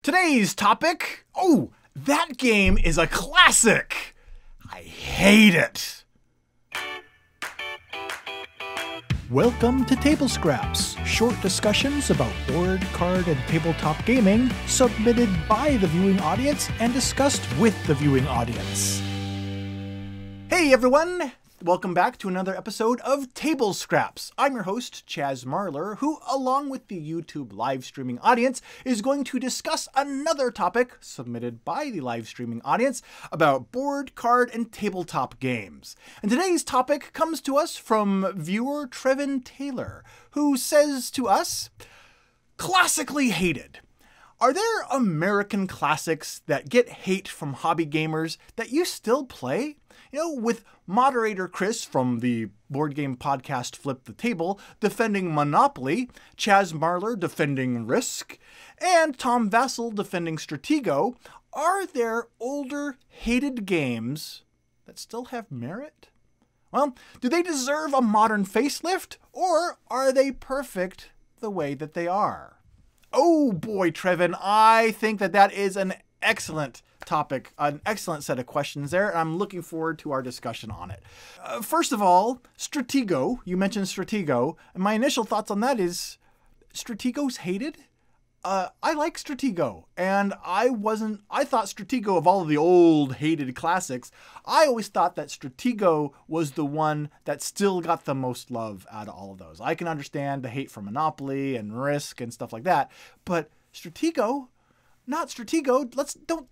Today's topic, oh, that game is a classic. I hate it. Welcome to TABLEscraps, short discussions about board, card, and tabletop gaming, submitted by the viewing audience and discussed with the viewing audience. Hey everyone! Welcome back to another episode of TABLEscraps. I'm your host, Chaz Marler, who, along with the YouTube live streaming audience, is going to discuss another topic submitted by the live streaming audience about board, card, and tabletop games. And today's topic comes to us from viewer Trevin Taylor, who says to us, classically hated. Are there American classics that get hate from hobby gamers that you still play? You know, with Moderator Chris from the board game podcast Flip the Table defending Monopoly, Chaz Marler defending Risk, and Tom Vasel defending Stratego, are there older, hated games that still have merit? Well, do they deserve a modern facelift, or are they perfect the way that they are? Oh boy, Trevin, I think that is an excellent topic, an excellent set of questions there, and I'm looking forward to our discussion on it. First of all, Stratego, you mentioned Stratego, and my initial thoughts on that is, Stratego's hated? I like Stratego, and I thought Stratego, of all of the old hated classics, I always thought that Stratego was the one that still got the most love out of all of those. I can understand the hate for Monopoly and Risk and stuff like that, but Stratego, not Stratego.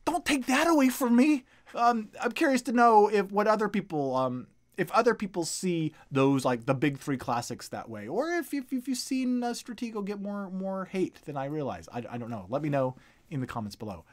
Don't take that away from me. I'm curious to know if other people see those, like the big three classics, that way, or if you've seen Stratego get more hate than I realize. I don't know. Let me know in the comments below.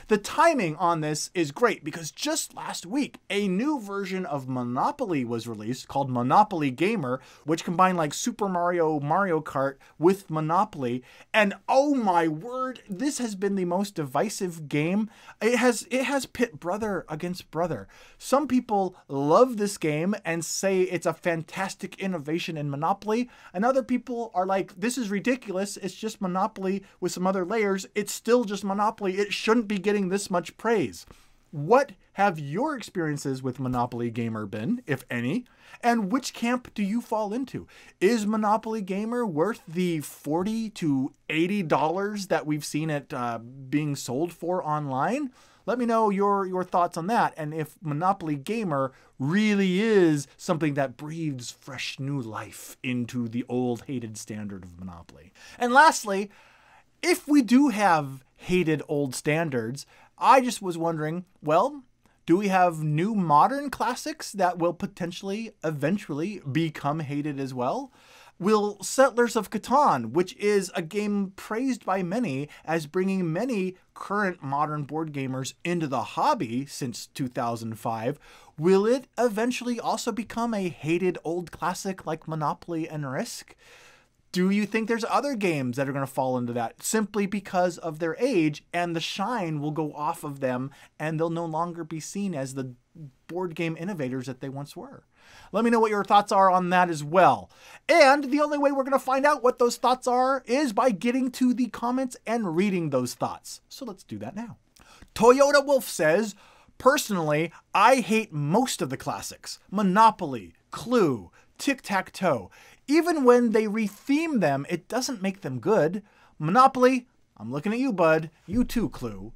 The timing on this is great because just last week, a new version of Monopoly was released called Monopoly Gamer, which combined like Super Mario Kart with Monopoly. And oh my word, this has been the most divisive game. It has pit brother against brother. Some people love this game and say it's a fantastic innovation in Monopoly, and other people are like, this is ridiculous. It's just Monopoly with some other layers. It's still just Monopoly. It shouldn't be getting this much praise. What have your experiences with Monopoly Gamer been, if any? And which camp do you fall into? Is Monopoly Gamer worth the $40 to $80 that we've seen it being sold for online? Let me know your thoughts on that, and if Monopoly Gamer really is something that breathes fresh new life into the old hated standard of Monopoly. And lastly, if we do have hated old standards, I just was wondering, well, do we have new modern classics that will potentially, eventually, become hated as well? Will Settlers of Catan, which is a game praised by many as bringing many current modern board gamers into the hobby since 2005, will it eventually also become a hated old classic like Monopoly and Risk? Do you think there's other games that are going to fall into that simply because of their age, and the shine will go off of them and they'll no longer be seen as the board game innovators that they once were? Let me know what your thoughts are on that as well. And the only way we're going to find out what those thoughts are is by getting to the comments and reading those thoughts. So let's do that now. Toyota Wolf says, personally, I hate most of the classics. Monopoly, Clue, Tic Tac Toe. Even when they retheme them, it doesn't make them good. Monopoly, I'm looking at you, bud. You too, Clue.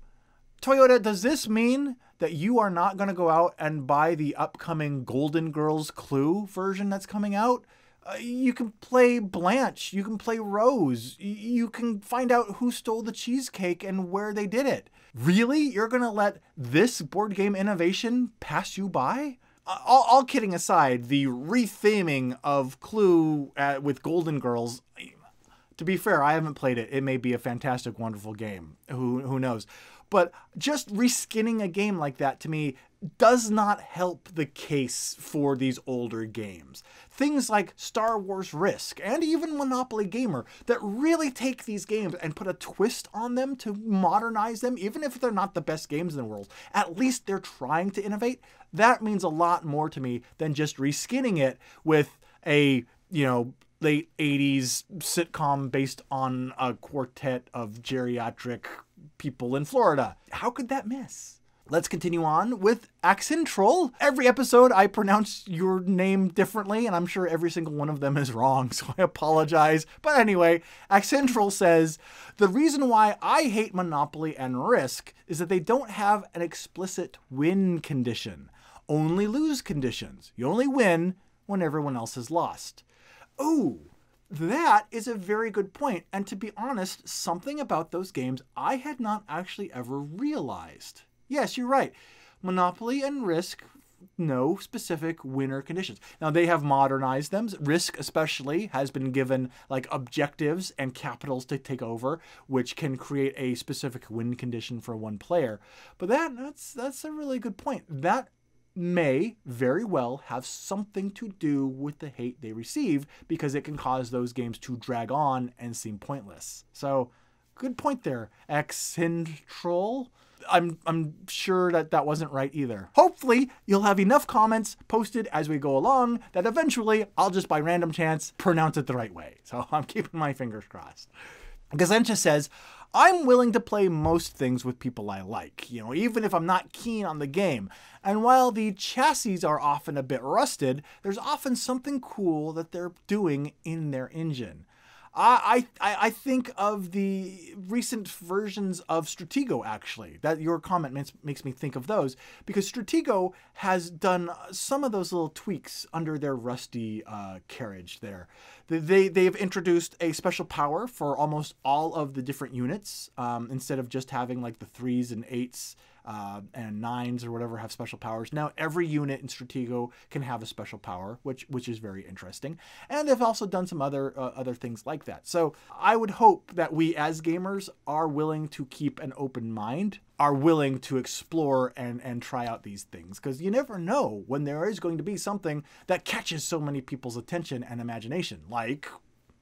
Toyota, does this mean that you are not going to go out and buy the upcoming Golden Girls Clue version that's coming out? You can play Blanche. You can play Rose. You can find out who stole the cheesecake and where they did it. Really? You're going to let this board game innovation pass you by? All kidding aside, the retheming of Clue with Golden Girls, to be fair, I haven't played it. It may be a fantastic, wonderful game. Who knows? But just reskinning a game like that, to me, does not help the case for these older games. Things like Star Wars Risk and even Monopoly Gamer that really take these games and put a twist on them to modernize them, even if they're not the best games in the world. At least they're trying to innovate. That means a lot more to me than just reskinning it with a, late 80s sitcom based on a quartet of geriatric people in Florida. How could that miss? Let's continue on with Accentrol. Every episode I pronounce your name differently, and I'm sure every single one of them is wrong, so I apologize. But anyway, Accentrol says, the reason why I hate Monopoly and Risk is that they don't have an explicit win condition. Only lose conditions. You only win when everyone else has lost. Ooh, that is a very good point. And to be honest, something about those games I had not actually ever realized. Yes, you're right. Monopoly and Risk, no specific winner conditions. Now, they have modernized them. Risk especially has been given like objectives and capitals to take over, which can create a specific win condition for one player. But that's a really good point. That may very well have something to do with the hate they receive, because it can cause those games to drag on and seem pointless. So, good point there, Accentrol. I'm sure that wasn't right either. Hopefully, you'll have enough comments posted as we go along that eventually I'll just by random chance pronounce it the right way. So I'm keeping my fingers crossed. Gazencha says, I'm willing to play most things with people I like, even if I'm not keen on the game. And while the chassis are often a bit rusted, there's often something cool that they're doing in their engine. I think of the recent versions of Stratego, actually. That your comment makes me think of those, because Stratego has done some of those little tweaks under their rusty carriage there. They've introduced a special power for almost all of the different units, instead of just having like the 3s and 8s and 9s or whatever have special powers. Now every unit in Stratego can have a special power, which is very interesting. And they've also done some other things like that. So I would hope that we as gamers are willing to keep an open mind, are willing to explore and try out these things, because you never know when there is going to be something that catches so many people's attention and imagination, like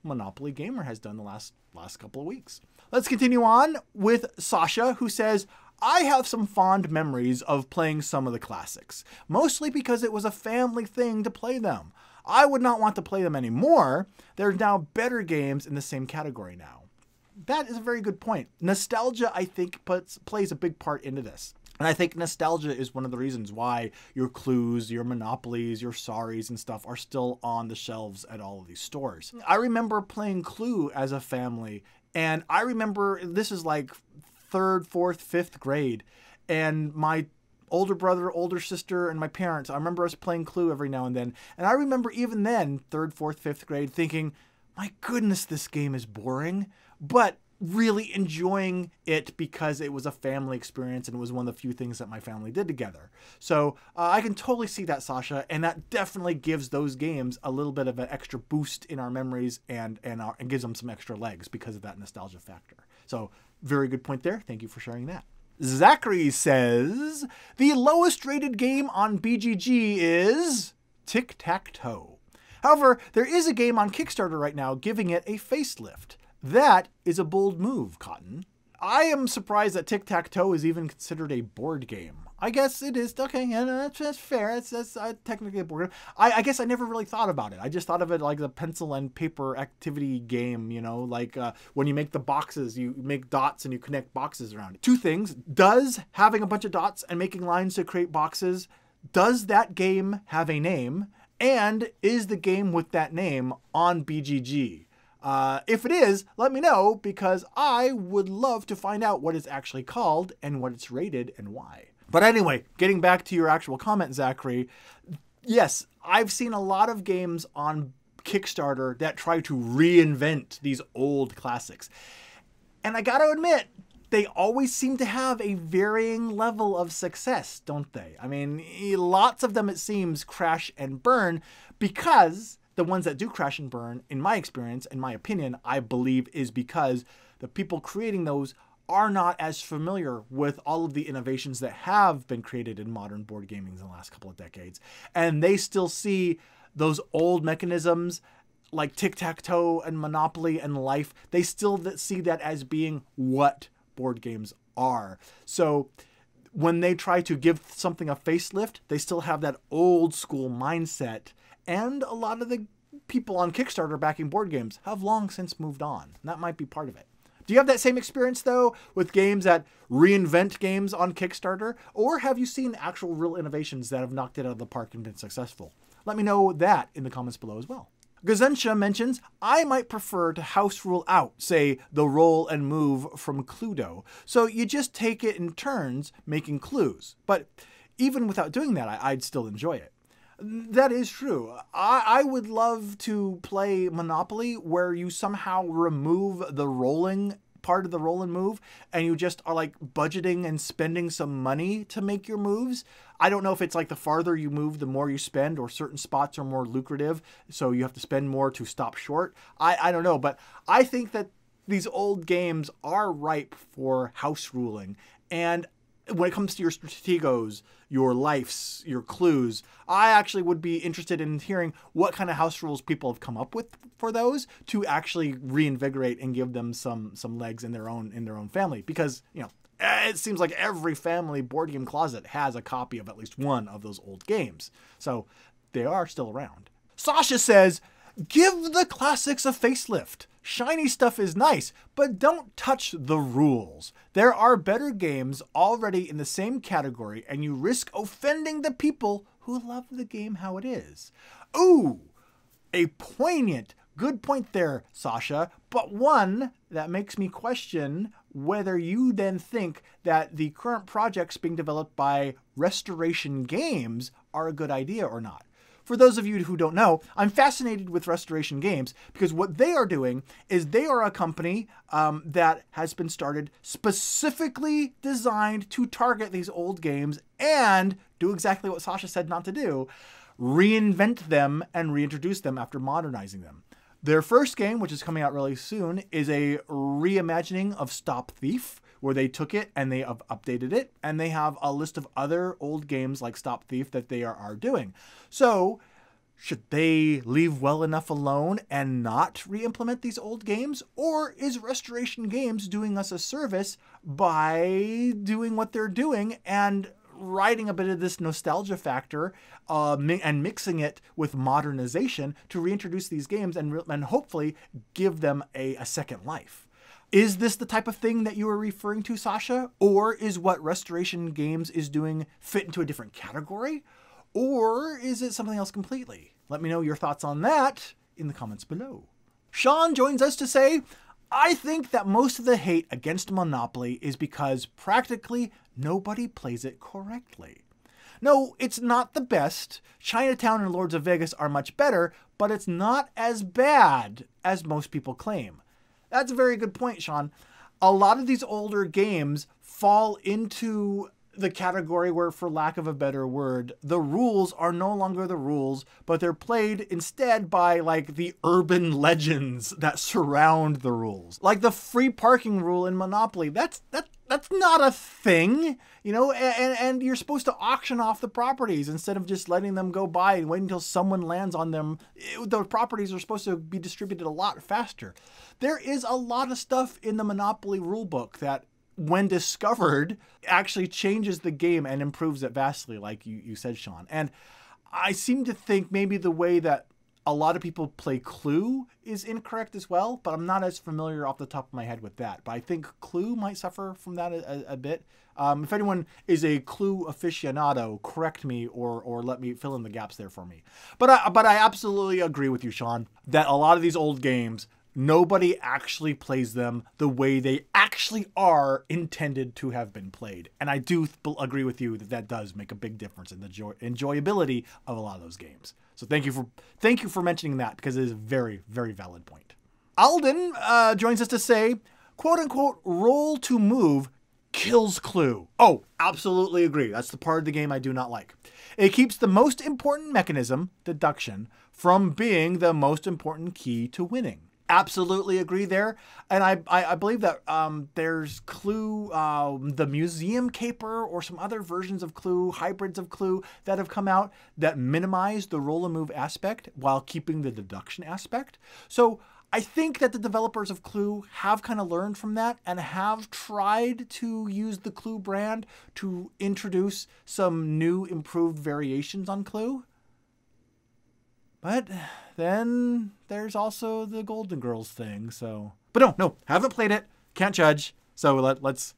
Monopoly Gamer has done the last couple of weeks. Let's continue on with Sasha, who says, I have some fond memories of playing some of the classics, mostly because it was a family thing to play them. I would not want to play them anymore. There are now better games in the same category now. That is a very good point. Nostalgia, I think, plays a big part into this. And I think nostalgia is one of the reasons why your Clues, your Monopolies, your Sorries and stuff are still on the shelves at all of these stores. I remember playing Clue as a family, and I remember this is like 3rd, 4th, 5th grade, and my older brother, older sister, and my parents, I remember us playing Clue every now and then. And I remember even then, 3rd, 4th, 5th grade, thinking, my goodness, this game is boring, but really enjoying it because it was a family experience and it was one of the few things that my family did together. So I can totally see that, Sasha, and that definitely gives those games a little bit of an extra boost in our memories and gives them some extra legs because of that nostalgia factor. So very good point there. Thank you for sharing that. Zachary says, the lowest rated game on BGG is Tic Tac Toe. However, there is a game on Kickstarter right now giving it a facelift. That is a bold move, Catan. I am surprised that Tic Tac Toe is even considered a board game. I guess it is. Okay, yeah, no, that's fair. That's technically a board game. I guess I never really thought about it. I just thought of it like the pencil and paper activity game, like when you make the boxes, you make dots and you connect boxes around it. Two things. Does having a bunch of dots and making lines to create boxes, does that game have a name? And is the game with that name on BGG? If it is, let me know, because I would love to find out what it's actually called and what it's rated and why. But anyway, getting back to your actual comment, Zachary, yes, I've seen a lot of games on Kickstarter that try to reinvent these old classics. And I gotta admit, they always seem to have a varying level of success, don't they? I mean, lots of them, it seems, crash and burn, because the ones that do crash and burn, in my experience, in my opinion, I believe is because the people creating those are not as familiar with all of the innovations that have been created in modern board gaming in the last couple of decades. And they still see those old mechanisms like Tic-Tac-Toe and Monopoly and Life. They still see that as being what board games are. So when they try to give something a facelift, they still have that old school mindset. And a lot of the people on Kickstarter backing board games have long since moved on. And that might be part of it. Do you have that same experience, though, with games that reinvent games on Kickstarter? Or have you seen actual real innovations that have knocked it out of the park and been successful? Let me know that in the comments below as well. Gazensha mentions, I might prefer to house rule out, say, the roll and move from Cluedo. So you just take it in turns making clues. But even without doing that, I'd still enjoy it. That is true. I would love to play Monopoly where you somehow remove the rolling part of the roll and move and you just are like budgeting and spending some money to make your moves. I don't know if it's like the farther you move, the more you spend, or certain spots are more lucrative, so you have to spend more to stop short. I don't know, but I think that these old games are ripe for house ruling. And when it comes to your strategos, your lives, your clues, I actually would be interested in hearing what kind of house rules people have come up with for those to actually reinvigorate and give them some legs in their own family. Because, you know, it seems like every family board game closet has a copy of at least one of those old games. So they are still around. Sasha says, give the classics a facelift. Shiny stuff is nice, but don't touch the rules. There are better games already in the same category, and you risk offending the people who love the game how it is. Ooh, a poignant, good point there, Sasha, but one that makes me question whether you then think that the current projects being developed by Restoration Games are a good idea or not. For those of you who don't know, I'm fascinated with Restoration Games because what they are doing is they are a company that has been started specifically designed to target these old games and do exactly what Sasha said not to do, reinvent them and reintroduce them after modernizing them. Their first game, which is coming out really soon, is a reimagining of Stop Thief, where they took it and they have updated it, and they have a list of other old games like Stop Thief that they are doing. So should they leave well enough alone and not re-implement these old games? Or is Restoration Games doing us a service by doing what they're doing and riding a bit of this nostalgia factor and mixing it with modernization to reintroduce these games and hopefully give them a second life? Is this the type of thing that you are referring to, Sasha? Or is what Restoration Games is doing fit into a different category? Or is it something else completely? Let me know your thoughts on that in the comments below. Sean joins us to say, I think that most of the hate against Monopoly is because practically nobody plays it correctly. No, it's not the best. Chinatown and Lords of Vegas are much better, but it's not as bad as most people claim. That's a very good point, Sean. A lot of these older games fall into the category where, for lack of a better word, the rules are no longer the rules, but they're played instead by like the urban legends that surround the rules. Like the free parking rule in Monopoly. That's not a thing, you know, and you're supposed to auction off the properties instead of just letting them go by and waiting until someone lands on them. The properties are supposed to be distributed a lot faster. There is a lot of stuff in the Monopoly rulebook that, when discovered, actually changes the game and improves it vastly, like you said, Sean. And I seem to think maybe the way that a lot of people play Clue is incorrect as well, but I'm not as familiar off the top of my head with that. But I think Clue might suffer from that a bit. If anyone is a Clue aficionado, correct me or let me fill in the gaps there for me. But I absolutely agree with you, Sean, that a lot of these old games, nobody actually plays them the way they actually are intended to have been played. And I do agree with you that that does make a big difference in the enjoyability of a lot of those games. So thank you for mentioning that, because it is a very, very valid point. Alden joins us to say, quote unquote, roll to move kills Clue. Oh, absolutely agree. That's the part of the game I do not like. It keeps the most important mechanism, deduction, from being the most important key to winning. Absolutely agree there. And I believe that there's Clue, the Museum Caper, or some other versions of Clue, hybrids of Clue that have come out that minimize the roll and move aspect while keeping the deduction aspect. So I think that the developers of Clue have kind of learned from that and have tried to use the Clue brand to introduce some new improved variations on Clue. But then there's also the Golden Girls thing. So, but no, haven't played it. Can't judge. So let's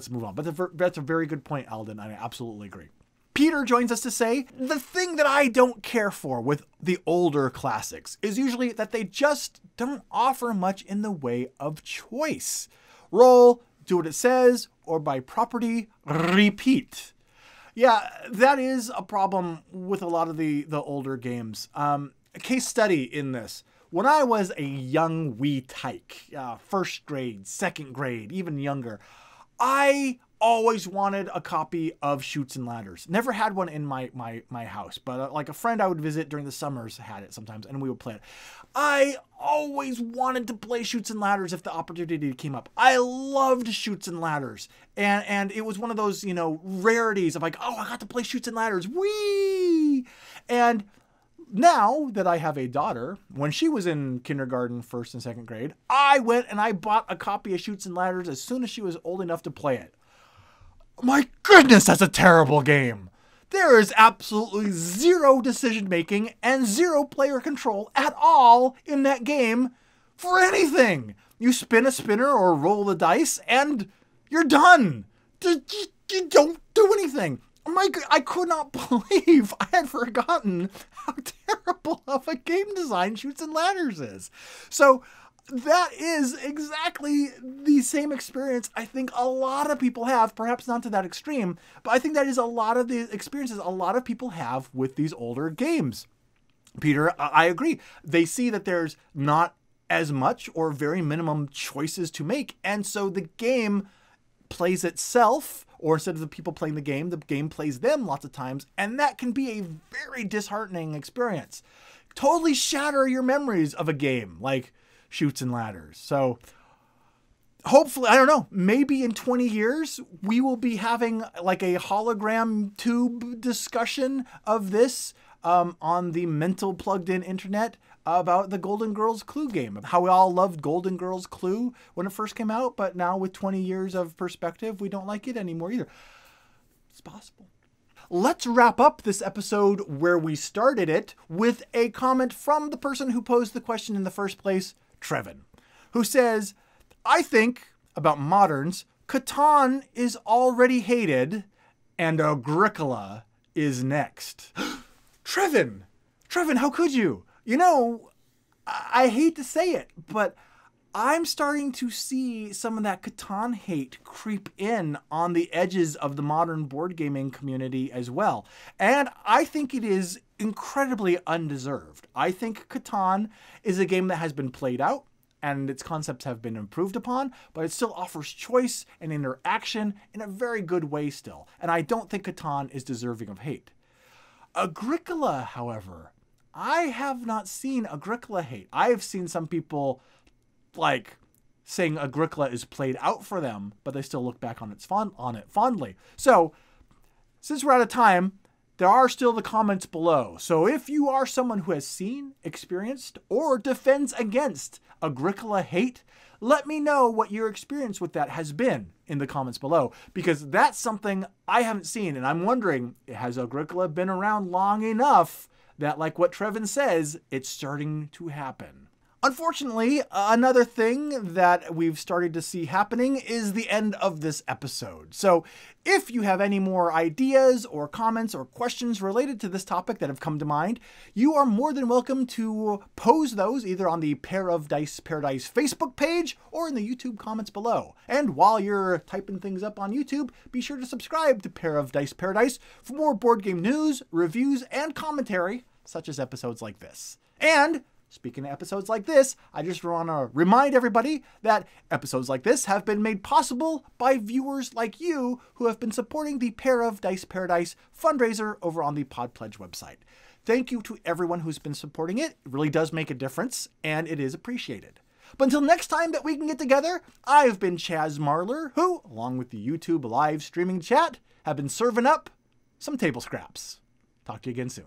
move on. But that's a very good point, Alden. I absolutely agree. Peter joins us to say, the thing that I don't care for with the older classics is usually that they just don't offer much in the way of choice. Roll, do what it says, or by property, repeat. Yeah, that is a problem with a lot of the older games. A case study in this. When I was a young wee tyke, first grade, second grade, even younger, I always wanted a copy of Chutes and Ladders. Never had one in my house, but like a friend I would visit during the summers had it sometimes, and we would play it. I always wanted to play Chutes and Ladders if the opportunity came up. I loved Chutes and Ladders, and it was one of those, rarities of like, oh, I got to play Chutes and Ladders, whee! And now that I have a daughter, when she was in kindergarten, first and second grade, I went and I bought a copy of Chutes and Ladders as soon as she was old enough to play it. My goodness, that's a terrible game. There is absolutely zero decision making and zero player control at all in that game for anything. You spin a spinner or roll the dice and you're done. You don't do anything. My God, I could not believe I had forgotten how terrible of a game design Chutes and Ladders is. So that is exactly the same experience I think a lot of people have, perhaps not to that extreme, but I think that is a lot of the experiences a lot of people have with these older games. Peter, I agree. They see that there's not as much or very minimum choices to make, and so the game plays itself, or instead of the people playing the game plays them lots of times, and that can be a very disheartening experience. Totally shatter your memories of a game like Chutes and Ladders. So hopefully, I don't know, maybe in 20 years, we will be having like a hologram tube discussion of this on the mental plugged in internet about the Golden Girls Clue game. How we all loved Golden Girls Clue when it first came out, but now with 20 years of perspective, we don't like it anymore either. It's possible. Let's wrap up this episode where we started it with a comment from the person who posed the question in the first place, Trevin, who says, I think, about moderns, Catan is already hated and Agricola is next. Trevin, how could you? I hate to say it, but I'm starting to see some of that Catan hate creep in on the edges of the modern board gaming community as well. And I think it is incredibly undeserved. I think Catan is a game that has been played out and its concepts have been improved upon, but it still offers choice and interaction in a very good way still. And I don't think Catan is deserving of hate. Agricola, however, I have not seen Agricola hate. I have seen some people like saying Agricola is played out for them, but they still look back on it fondly. So since we're out of time, there are still the comments below. So if you are someone who has seen, experienced, or defends against Agricola hate, let me know what your experience with that has been in the comments below, because that's something I haven't seen. And I'm wondering, has Agricola been around long enough that, like what Trevin says, it's starting to happen? Unfortunately, another thing that we've started to see happening is the end of this episode. So if you have any more ideas or comments or questions related to this topic that have come to mind, you are more than welcome to pose those either on the Pair of Dice Paradise Facebook page or in the YouTube comments below. And while you're typing things up on YouTube, be sure to subscribe to Pair of Dice Paradise for more board game news, reviews, and commentary, such as episodes like this. And speaking of episodes like this, I just want to remind everybody that episodes like this have been made possible by viewers like you who have been supporting the Pair of Dice Paradise fundraiser over on the Pod Pledge website. Thank you to everyone who's been supporting it. It really does make a difference, and it is appreciated. But until next time that we can get together, I've been Chaz Marler, who, along with the YouTube live streaming chat, have been serving up some table scraps. Talk to you again soon.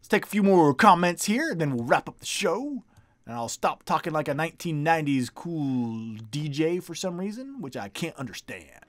Let's take a few more comments here, and then we'll wrap up the show. And I'll stop talking like a 1990s cool DJ for some reason, which I can't understand.